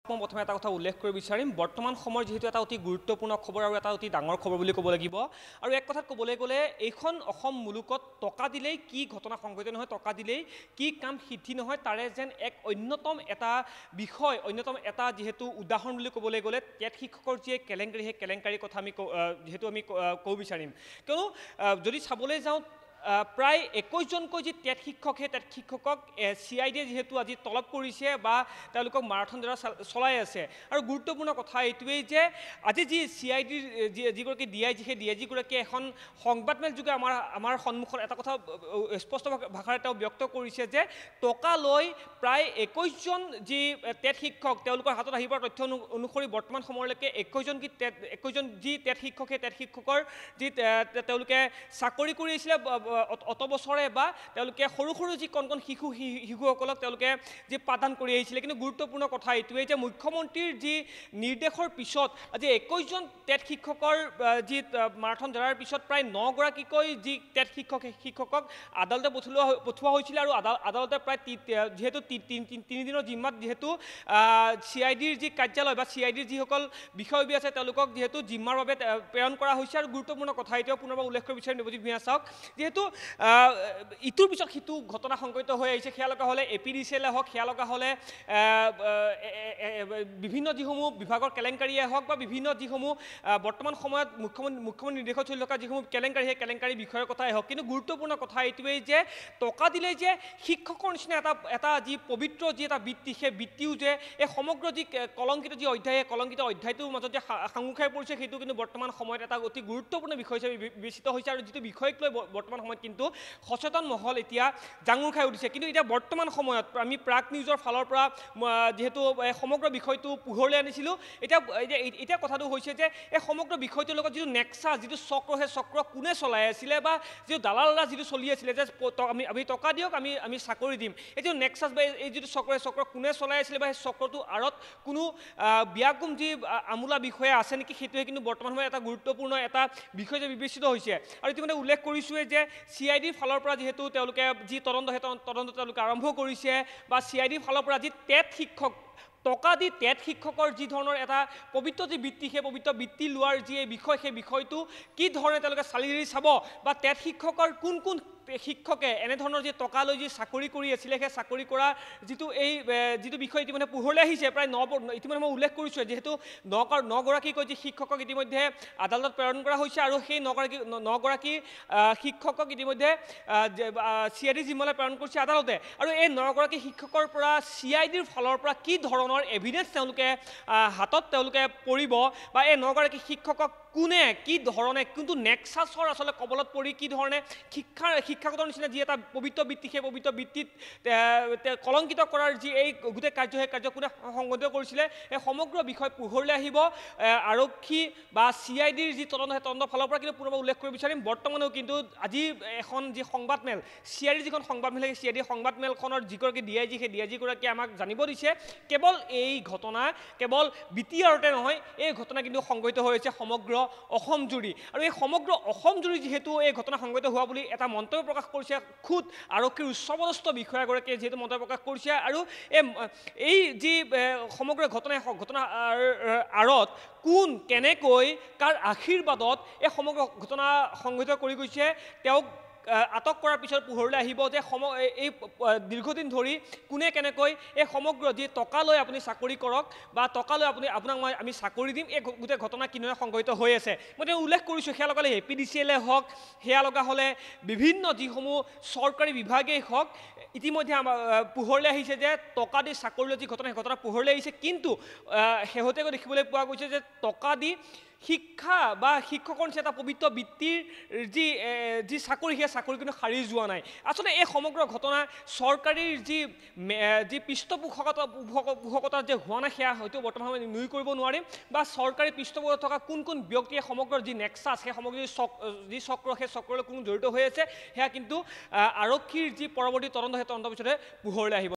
মই প্ৰথমে এটা কথা উল্লেখ কৰিব বিচাৰিম বৰ্তমান সময়ৰ যেহেতু এটা অতি গুৰুত্বপূৰ্ণ খবৰ আৰু এটা অতি ডাঙৰ খবৰ বুলি ক'ব লাগিব আৰু এক কথাত ক'বলৈ গ'লে এইখন অসম মুলুকত টকা দিলেই কি ঘটনা সংঘটিত নহয় টকা দিলেই কি কাম সিদ্ধি নহয় তাৰে যেন এক অন্যতম এটা বিষয় অন্যতম এটা যেহেতু উদাহৰণ বুলি ক'বলৈ গ'লে টেট শিক্ষকৰ যি কেলেংকাৰী সেই কেলেংকাৰীৰ কথা আমি যেহেতু আমি ক'ব বিচাৰিম কিয়নো যদি চাবলৈ যাওঁ প্ৰায় 21 জনকৈ যি টেট শিক্ষক সেই টেট শিক্ষকক CIDয়ে যেহেতু আজি তলব কৰিছে বা তেওঁলোকক মাৰাথন দ্বাৰা চলাই আছে আৰু গুৰুত্বপূৰ্ণ কথা এইটোৱেই যে আজি যি CIDৰ যিগৰাকী DIG সেই DIGগৰাকীয়ে এখন সংবাদমেল যোগে আমাৰ সন্মুখত এটা কথা স্পষ্ট ভাষাৰে তেওঁ ব্যক্ত কৰিছে যে টকা লৈ প্ৰায় 21 জন যি টেট শিক্ষক তেওঁলোকৰ হাতত আহিব তথ্য অনুসৰি বৰ্তমান সময়লৈকে 21 জন যি টেট শিক্ষক সেই টেট শিক্ষকৰ যি তেওঁলোকে চাকৰি কৰি আছিলে অত বছৰে বা তেওঁলোকে সৰু সৰু যি কণ কণ শিশুসকলক তেওঁলোকে যি পাঠদান কৰি আহিছিলে কিন্তু গুৰুত্বপূৰ্ণ কথা এইটোৱেই যে মুখ্যমন্ত্ৰীৰ যি নিৰ্দেশৰ পিছত আজি 21 জন টেট শিক্ষকৰ যি মাৰাথন ধৰাৰ পিছত প্ৰায় 9 গৰাকীকৈ যি টেট শিক্ষকক আদালতে পঠোৱা হৈছিল আৰু আদালতে প্ৰায় যেহেতু 3 দিনৰ জিম্মাত যেহেতু CIDৰ যি কাৰ্যালয় বা CIDৰ যিসকল বিষয়ববী আছে তেওঁলোকক যেহেতু জিম্মাৰ বাবে প্ৰেৰণ কৰা হৈছে আৰু গুৰুত্বপূৰ্ণ কথা এতিয়াও পুনৰবাৰ উল্লেখ কৰিব বিচাৰিম দেৱজিৎ ভূঞা চাওক যেহেতু ইটোৰ পিছত সিটো ঘটনা সংঘটিত হৈ আহিছে সেয়া লগা হ'লে APDCLয়ে হওক সেয়া লগা হ'লে বিভিন্ন যিসমূহ বিভাগৰ কেলেংকাৰীয়ে হওক বা বিভিন্ন যিসমূহ বৰ্তমান সময়ত মুখ্যমন্ত্ৰী নিৰ্দেশত চলি থকা যিসমূহ কেলেংকাৰী সেই কেলেংকাৰী বিষয়ৰ কথাই হওক কিন্তু গুৰুত্বপূৰ্ণ কথা এইটোৱেই যে টকা দিলেই যে শিক্ষকৰ নিচিনা এটা যি পবিত্ৰ যি এটা বৃত্তি সেই বৃত্তিও যে এই সমগ্ৰ যি কলংকিত যি অধ্যায় কলংকিত অধ্যায়টোৰ মাজত যে সাঙুৰ খাই পৰিছে সেইটো কিন্তু বৰ্তমান সময়ত এটা অতি গুৰুত্বপূৰ্ণ বিষয় হিচাপে বিবেচিত হৈছে আৰু যিটো বিষয়ক লৈ বৰ্তমান সময়ত কিন্তু সচেতন মহল এতিয়া জাঙুৰ খাই উঠিছে কিন্তু এতিয়া বৰ্তমান সময়ত আমি প্ৰাগ নিউজৰ ফালৰ পৰা যেহেতু সমগ্ৰ বিষয়টো পোহৰলৈ আনিছিলোঁ এতিয়া কথাটো হৈছে যে এই সমগ্ৰ বিষয়টোৰ লগত যিটো নেক্সাছ যিটো চক্ৰ সেই চক্ৰ কোনে চলাই আছিলে বা যিটো দালালৰা যিটো চলি আছিলে যে আমি টকা দিয়ক আমি চাকৰি দিম এই যিটো নেক্সাছ বা এই যিটো চক্ৰ কোনে চলাই আছিলে বা সেই চক্ৰটোৰ আঁৰত কোনো ব্যাগুম যি আমোলা বিষয়া আছে নেকি সেইটোৱে কিন্তু বৰ্তমান সময়ত এটা গুৰুত্বপূৰ্ণ এটা বিষয় যে বিবেচিত হৈছে আৰু ইতিমধ্যে উল্লেখ কৰিছোঁৱে যে CIDৰ ফালৰ পৰা যেহেতু তেওঁলোকে যি তদন্ত সেই তদন্ত তেওঁলোকে আৰম্ভ কৰিছে বা CIDৰ ফালৰ পৰা যি টেট শিক্ষক টকা দি টেট শিক্ষকৰ যি ধৰণৰ এটা পবিত্ৰ যি বৃত্তি সেই পবিত্ৰ বৃত্তি লোৱাৰ যি বিষয় সেই বিষয়টো কি ধৰণে তেওঁলোকে চালি জাৰি চাব বা টেট শিক্ষকৰ কোন শিক্ষকে এনেধৰণৰ যি টকা লৈ যি চাকৰি কৰি আছিলে সেই চাকৰি কৰা যিটো বিষয় ইতিমধ্যে পোহৰলৈ আহিছে প্ৰায় ইতিমধ্যে মই উল্লেখ কৰিছোঁ যিহেতু 9 গৰাকীকৈ যি শিক্ষকক ইতিমধ্যে আদালতত প্ৰেৰণ কৰা হৈছে আৰু সেই 9 গৰাকী শিক্ষকক ইতিমধ্যে CID জিম্মালৈ প্ৰেৰণ কৰিছে আদালতে আৰু এই 9 গৰাকী শিক্ষকৰ পৰা CIDৰ ফালৰ পৰা কি ধৰণৰ এভিডেন্স তেওঁলোকে হাতত তেওঁলোকে পৰিব বা এই 9 গৰাকী শিক্ষকক কোনে কি ধৰণে কিন্তু নেক্সাছৰ আচলতে কবলত পৰি কি ধৰণে শিক্ষাগতৰ নিচিনা যি এটা পবিত্ৰ বৃত্তি সেই পবিত্ৰ বৃত্তিত কলংকিত কৰাৰ যি এই গোটেই কাৰ্য সেই কাৰ্য কোনে সংগঠিত কৰিছিলে এই সমগ্ৰ বিষয় পোহৰলৈ আহিব আৰক্ষী বা CIDৰ যি তদন্ত সেই তদন্তৰ ফালৰ পৰা কিন্তু পুনৰবাৰ উল্লেখ কৰিব বিচাৰিম বৰ্তমানেও কিন্তু আজি এখন যি সংবাদমেল CIDৰ যিখন সংবাদমেল সেই CIDৰ সংবাদমেলখনৰ যিগৰাকী DIG সেই DIGগৰাকীয়ে আমাক জানিব দিছে কেৱল এই ঘটনা কেৱল BTRতে নহয় এই ঘটনা কিন্তু সংঘটিত হৈ আছে সমগ্ৰ অসম জুৰি আৰু এই সমগ্ৰ অসম জুৰি যেহেতু এই ঘটনা সংঘটিত হোৱা বুলি এটা মন্তব্য প্ৰকাশ কৰিছে খুদ আৰক্ষীৰ উচ্চপদস্থ বিষয়াগৰাকীয়ে যিহেতু মন্তব্য প্ৰকাশ কৰিছে আৰু এই যি সমগ্ৰ ঘটনাৰ আঁৰত কোন কেনেকৈ কাৰ আশীৰ্বাদত এই সমগ্ৰ ঘটনা সংঘটিত কৰি গৈছে তেওঁক আটক কৰাৰ পিছত পোহৰলৈ আহিব যে এই দীৰ্ঘদিন ধৰি কোনে কেনেকৈ এই সমগ্ৰ যি টকা লৈ আপুনি চাকৰি কৰক বা টকা লৈ আপোনাক আমি চাকৰি দিম এই গোটেই ঘটনা কিদৰে সংঘটিত হৈ আছে মই উল্লেখ কৰিছোঁ সেয়া লগালে APDCLয়ে হওক সেয়া লগা হ'লে বিভিন্ন যিসমূহ চৰকাৰী বিভাগেই হওক ইতিমধ্যে পোহৰলৈ আহিছে যে টকা দি চাকৰি লৈ যি ঘটনা সেই ঘটনা পোহৰলৈ আহিছে কিন্তু শেহতীয়াকৈ দেখিবলৈ পোৱা গৈছে যে টকা দি শিক্ষা বা শিক্ষকৰ নিচিনা এটা পবিত্ৰ বৃত্তিৰ যি চাকৰি সেই চাকৰি কিন্তু সাৰি যোৱা নাই আচলতে এই সমগ্ৰ ঘটনা চৰকাৰীৰ যি পৃষ্ঠপোষকতা যে হোৱা নাই সেয়া হয়তো বৰ্তমান সময়ত নুই কৰিব নোৱাৰিম বা চৰকাৰী পৃষ্ঠপোষকতা থকা কোন ব্যক্তিয়ে সমগ্ৰ যি নেক্সাছ সেই সমগ্ৰ যি চক্ৰ সেই চক্ৰলৈ কোনো জড়িত হৈ আছে সেয়া কিন্তু আৰক্ষীৰ যি পৰৱৰ্তী তদন্ত সেই তদন্তৰ পিছতে পোহৰলৈ আহিব